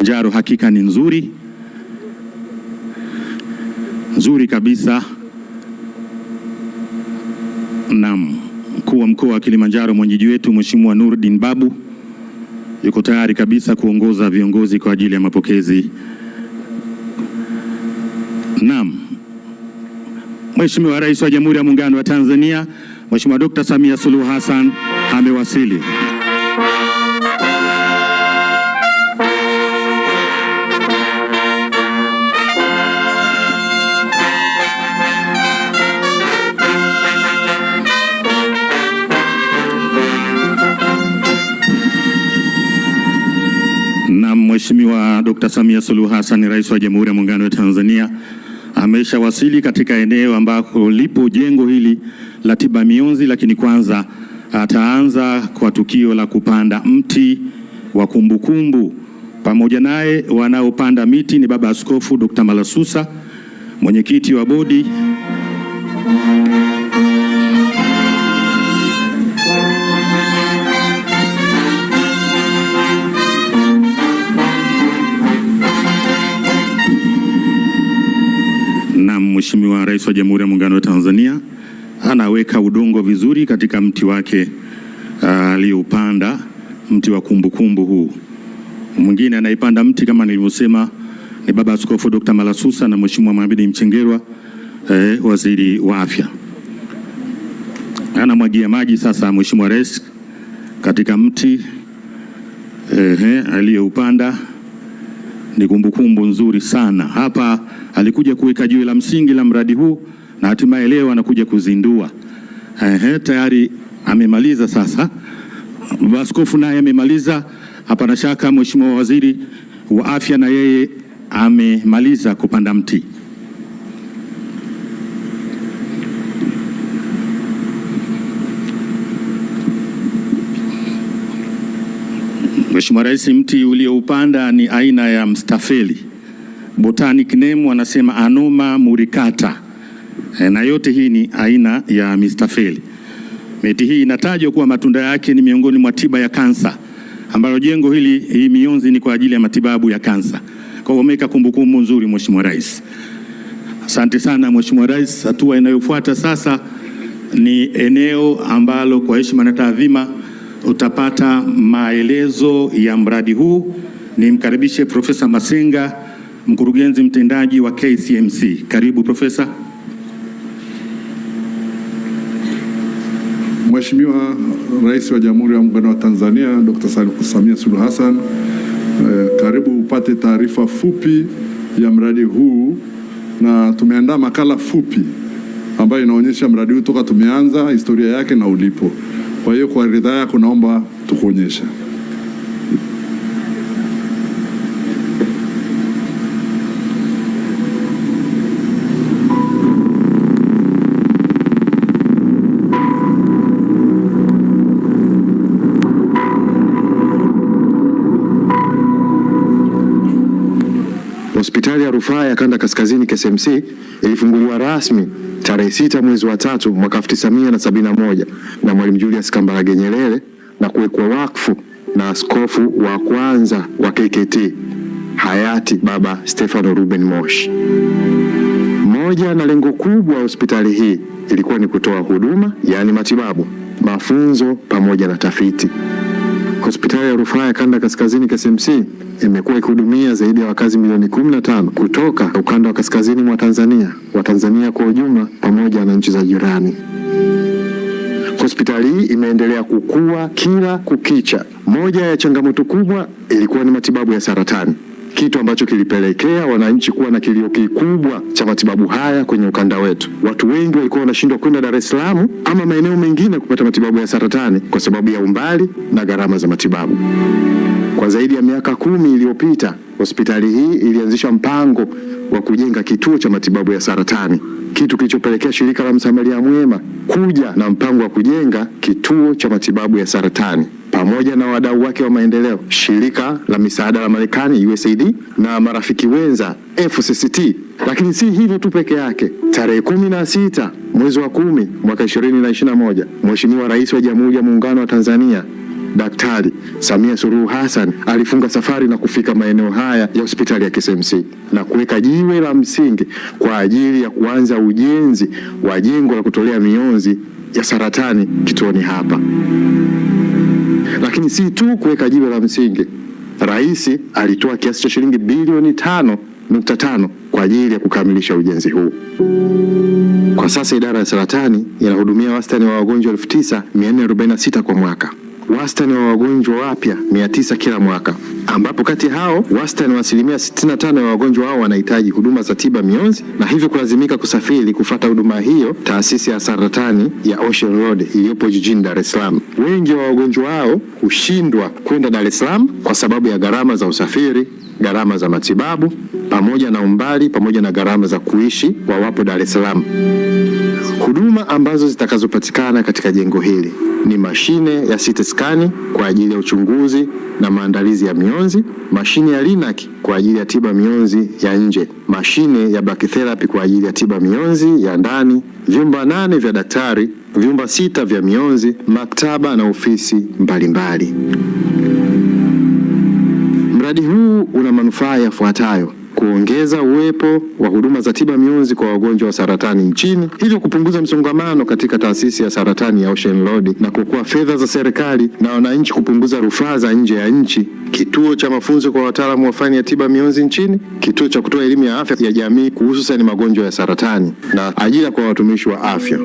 Kilimanjaro hakika ni nzuri kabisa. Naam, mkuu wa mkoa wa Kilimanjaro mwenyeji wetu Mheshimiwa Nurdin Babu yuko tayari kabisa kuongoza viongozi kwa ajili ya mapokezi. Naam, Mheshimiwa Rais wa Jamhuri ya Muungano wa Tanzania Mheshimiwa Dr. Samia Suluhu Hassan amewasili. Na Mheshimiwa Dr. Samia Suluhu Hassan, Rais wa Jamhuri ya Muungano wa Tanzania, ameshawasili katika eneo ambako lipo jengo hili la tiba mionzi, lakini kwanza ataanza kwa tukio la kupanda mti wa kumbukumbu. Pamoja naye wanaopanda miti ni Baba Askofu Dr. Malasusa, mwenyekiti wa bodi na Mheshimiwa Rais wa Jamhuri ya Muungano wa Tanzania anaweka udongo vizuri katika mti wake aliyoupanda, mti wa kumbukumbu huu. Mwingine anaipanda mti kama nilivyosema ni Baba Askofu Dr. Malasusa na Mheshimiwa Mohamed Mchengerwa, Waziri wa Afya. Anamwagia maji sasa Mheshimiwa Rais katika mti aliyoupanda. Ni kumbukumbu nzuri sana. Hapa alikuja kuweka jiwe la msingi la mradi huu na hatimaye leo anakuja kuzindua. Tayari amemaliza sasa. Askofu naye amemaliza. Hapana shaka Mheshimiwa Waziri wa Afya na yeye amemaliza kupanda mti. Mheshimiwa Rais, mti ulioupanda ni aina ya mstafeli. Botanic name wanasema Anoma muricata. Na yote hii ni aina ya mstafeli. Miti hii inatajwa kuwa matunda yake ni miongoni mwa tiba ya kansa, ambalo jengo hii mionzi ni kwa ajili ya matibabu ya kansa. Kwa hiyo umeweka kumbukumbu nzuri Mheshimiwa Rais. Asante sana Mheshimiwa Rais. Hatua inayofuata sasa ni eneo ambalo kwa heshima na taadhima utapata maelezo ya mradi huu. Nimkaribishe Profesa Masenga, mkurugenzi mtendaji wa KCMC. Karibu Profesa. Mheshimiwa Rais wa Jamhuri ya Muungano wa Tanzania Dr. Samia Suluhu Hassan, karibu upate taarifa fupi ya mradi huu, na tumeandaa makala fupi ambayo inaonyesha mradi huu toka tumeanza, historia yake na ulipo. Kwa hiyo kwa ridhaa yako naomba tukuonyesha. Hospitali ya Rufaa ya Kanda Kaskazini KCMC ilifunguliwa rasmi tarehe 6 mwezi wa 3 mwaka 1971 na Mwalimu Julius Kambarage Nyerere na kuwekwa wakfu na askofu wa kwanza wa KKT hayati Baba Stefano Ruben Moshi. Moja na lengo kubwa hospitali hii ilikuwa ni kutoa huduma, yaani matibabu, mafunzo pamoja na tafiti. Hospitali ya Rufaa ya Kanda Kaskazini KCMC imekuwa ikihudumia zaidi ya wakazi milioni 15 kutoka ukanda wa kaskazini mwa Tanzania, wa Tanzania kwa ujumla pamoja na nchi za jirani. Hospitali hii imeendelea kukua kila kukicha. Moja ya changamoto kubwa ilikuwa ni matibabu ya saratani, kitu ambacho kilipelekea wananchi kuwa na kilio kikubwa cha matibabu haya kwenye ukanda wetu. Watu wengi walikuwa wanashindwa kwenda Dar es Salaam ama maeneo mengine kupata matibabu ya saratani kwa sababu ya umbali na gharama za matibabu. Kwa zaidi ya miaka 10 iliyopita, hospitali hii ilianzisha mpango wa kujenga kituo cha matibabu ya saratani, kitu kilichopelekea shirika la Msamaria Mwema kuja na mpango wa kujenga kituo cha matibabu ya saratani pamoja na wadau wake wa maendeleo, shirika la misaada la Marekani USAID na marafiki wenza FCCT. Lakini si hivyo tu peke yake. Tarehe 16 mwezi wa 10 mwaka 2021, Mheshimiwa Rais wa Jamhuri ya Muungano wa Tanzania Daktari Samia Suluhu Hassan alifunga safari na kufika maeneo haya ya hospitali ya KCMC na kuweka jiwe la msingi kwa ajili ya kuanza ujenzi wa jengo la kutolea mionzi ya saratani kituoni hapa. Lakini si tu kuweka jiwe la msingi, Rais alitoa kiasi cha shilingi bilioni 5.5 kwa ajili ya kukamilisha ujenzi huu. Kwa sasa idara ya saratani inahudumia wastani wa wagonjwa 9446 kwa mwaka, wastani wa wagonjwa wapya 900 kila mwaka, ambapo kati hao wastani wa 65% ya wagonjwa hao wanahitaji huduma za tiba mionzi na hivyo kulazimika kusafiri kufata huduma hiyo taasisi ya saratani ya Ocean Road iliyopo jijini Dar es Salaam. Wengi wa wagonjwa hao hushindwa kwenda Dar es Salaam kwa sababu ya gharama za usafiri, gharama za matibabu pamoja na umbali pamoja na gharama za kuishi wawapo Dar es Salaam. Huduma ambazo zitakazopatikana katika jengo hili ni mashine ya CT scan kwa ajili ya uchunguzi na maandalizi ya mionzi, mashine ya Linac kwa ajili ya tiba mionzi ya nje, mashine ya brachytherapy kwa ajili ya tiba mionzi ya ndani, vyumba 8 vya daktari, vyumba 6 vya mionzi, maktaba na ofisi mbalimbali. Mradi huu una manufaa yafuatayo: kuongeza uwepo wa huduma za tiba mionzi kwa wagonjwa wa saratani nchini, hivyo kupunguza msongamano katika taasisi ya saratani ya Ocean Road na kuokoa fedha za serikali na wananchi kupunguza rufaa za nje ya nchi, kituo cha mafunzo kwa wataalamu wa fani ya tiba mionzi nchini, kituo cha kutoa elimu ya afya ya jamii kuhusu magonjwa ya saratani na ajira kwa watumishi wa afya.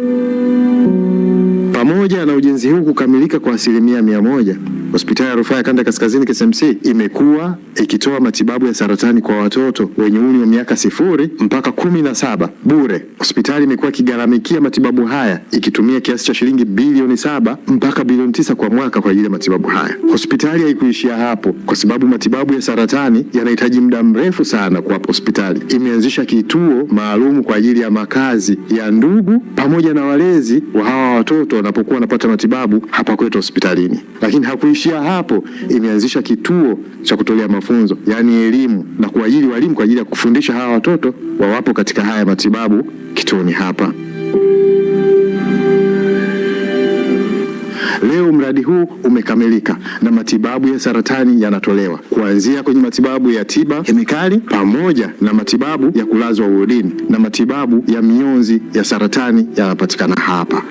Pamoja na ujenzi huu kukamilika kwa 100%, hospitali ya rufaa ya kanda kaskazini KCMC imekuwa ikitoa matibabu ya saratani kwa watoto wenye umri wa miaka 0 mpaka 17 bure. Hospitali imekuwa ikigharamikia matibabu haya ikitumia kiasi cha shilingi bilioni 7 mpaka bilioni 9 kwa mwaka kwa ajili ya matibabu haya. Hospitali haikuishia hapo, kwa sababu matibabu ya saratani yanahitaji muda mrefu sana kwa hospitali. Imeanzisha kituo maalum kwa ajili ya makazi ya ndugu pamoja na walezi wa hawa watoto wanapokuwa wanapata matibabu hapa kwetu hospitalini. Lakini hakuishia hapo, imeanzisha kituo cha kutolea mafunzo, yani elimu, na kuajiri walimu kwa ajili ya kufundisha hawa watoto wawapo katika haya matibabu kituoni hapa. Leo mradi huu umekamilika na matibabu ya saratani yanatolewa, kuanzia kwenye matibabu ya tiba kemikali pamoja na matibabu ya kulazwa wodini, na matibabu ya mionzi ya saratani yanapatikana hapa.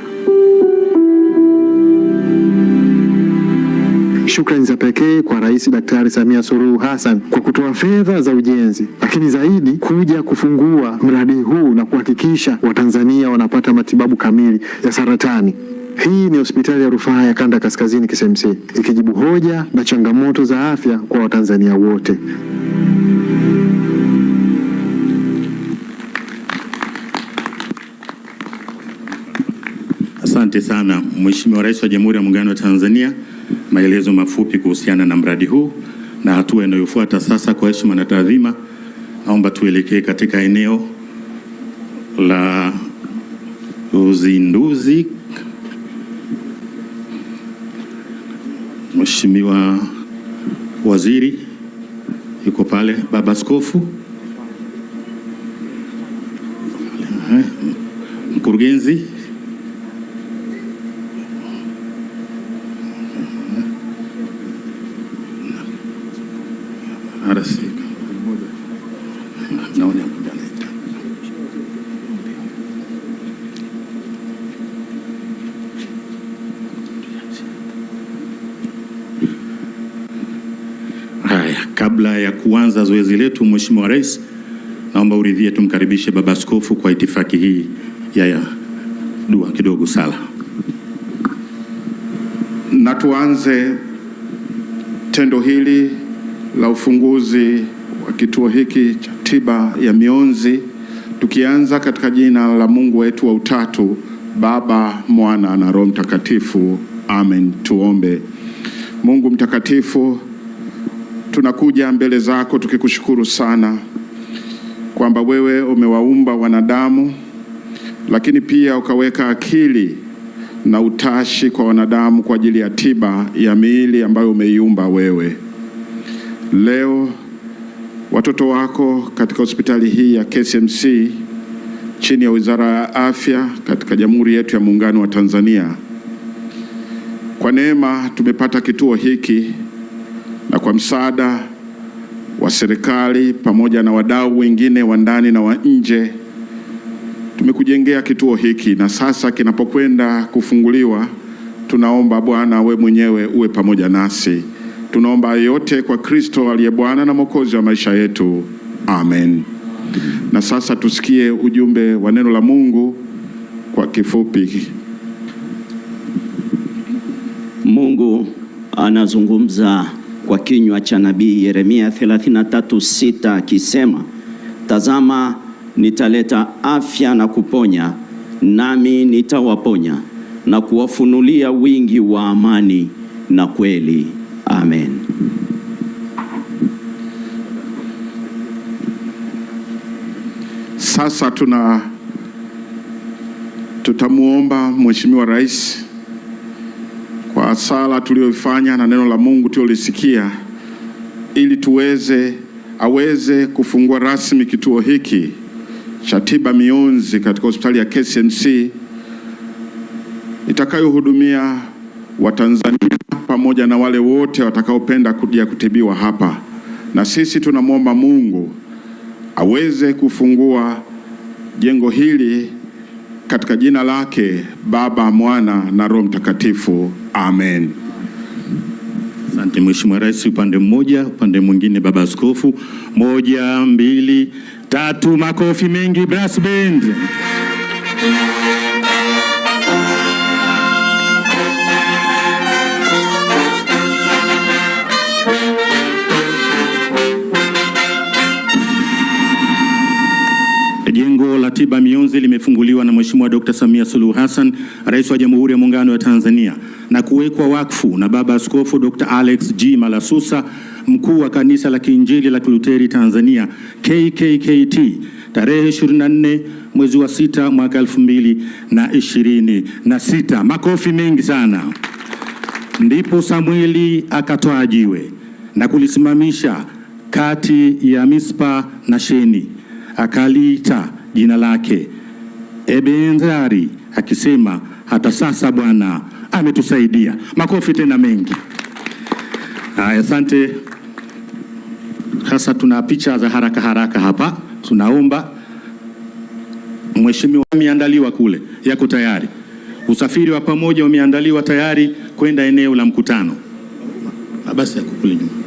Shukrani za pekee kwa Rais Daktari Samia Suluhu Hassan kwa kutoa fedha za ujenzi, lakini zaidi kuja kufungua mradi huu na kuhakikisha Watanzania wanapata matibabu kamili ya saratani. Hii ni hospitali ya rufaa ya kanda kaskazini KCMC, ikijibu hoja na changamoto za afya kwa Watanzania wote. Asante sana Mheshimiwa Rais wa Jamhuri ya Muungano wa Tanzania. Maelezo mafupi kuhusiana na mradi huu na hatua inayofuata sasa. Kwa heshima na taadhima, naomba tuelekee katika eneo la uzinduzi. Mheshimiwa Waziri yuko pale, Baba Askofu, Mkurugenzi, kabla ya kuanza zoezi letu, Mheshimiwa Rais, naomba uridhie tumkaribishe Baba Askofu kwa itifaki hii ya dua kidogo, sala. Na tuanze tendo hili la ufunguzi wa kituo hiki cha tiba ya mionzi tukianza katika jina la Mungu wetu wa Utatu, Baba, Mwana na Roho Mtakatifu. Amen. Tuombe. Mungu mtakatifu, tunakuja mbele zako tukikushukuru sana kwamba wewe umewaumba wanadamu, lakini pia ukaweka akili na utashi kwa wanadamu kwa ajili ya tiba ya miili ambayo umeiumba wewe. Leo watoto wako katika hospitali hii ya KCMC chini ya Wizara ya Afya katika Jamhuri yetu ya Muungano wa Tanzania, kwa Kwa neema tumepata kituo hiki, na kwa msaada wa serikali pamoja na wadau wengine wa ndani na wa nje tumekujengea kituo hiki, na sasa kinapokwenda kufunguliwa, tunaomba Bwana we mwenyewe uwe pamoja nasi. Tunaomba yote kwa Kristo aliye Bwana na Mwokozi wa maisha yetu. Amen. Na sasa tusikie ujumbe wa neno la Mungu kwa kifupi. Mungu anazungumza kwa kinywa cha nabii Yeremia 33:6 akisema, tazama nitaleta afya na kuponya, nami nitawaponya na kuwafunulia wingi wa amani na kweli. Amen. Sasa tutamuomba Mheshimiwa Rais kwa sala tuliyoifanya na neno la Mungu tulilosikia, ili aweze kufungua rasmi kituo hiki cha tiba mionzi katika hospitali ya KCMC itakayohudumia Watanzania pamoja na wale wote watakaopenda kuja kutibiwa hapa. Na sisi tunamwomba Mungu aweze kufungua jengo hili katika jina lake Baba, Mwana na Roho Mtakatifu. Amen. Asante Mheshimiwa Rais, upande mmoja, upande mwingine Baba Askofu. 1, 2, 3, makofi mengi brass band. Jengo la tiba mionzi limefunguliwa na Mheshimiwa Dr. Samia Suluhu Hassan, Rais wa Jamhuri ya Muungano wa Tanzania, na kuwekwa wakfu na Baba Askofu Dr. Alex G. Malasusa, mkuu wa Kanisa la Kiinjili la Kiluteri Tanzania KKKT, tarehe 24 mwezi wa 6 mwaka 2026. Makofi mengi sana. Ndipo Samueli akatoa jiwe na kulisimamisha kati ya Mispa na Sheni, akaliita jina lake Ebenezari, akisema hata sasa Bwana ametusaidia. Makofi tena mengi. Haya, asante. Sasa tuna picha za haraka haraka hapa. Tunaomba Mheshimiwa, umeandaliwa kule, yako tayari. Usafiri wa pamoja umeandaliwa tayari kwenda eneo la mkutano. Basi yako kule nyuma.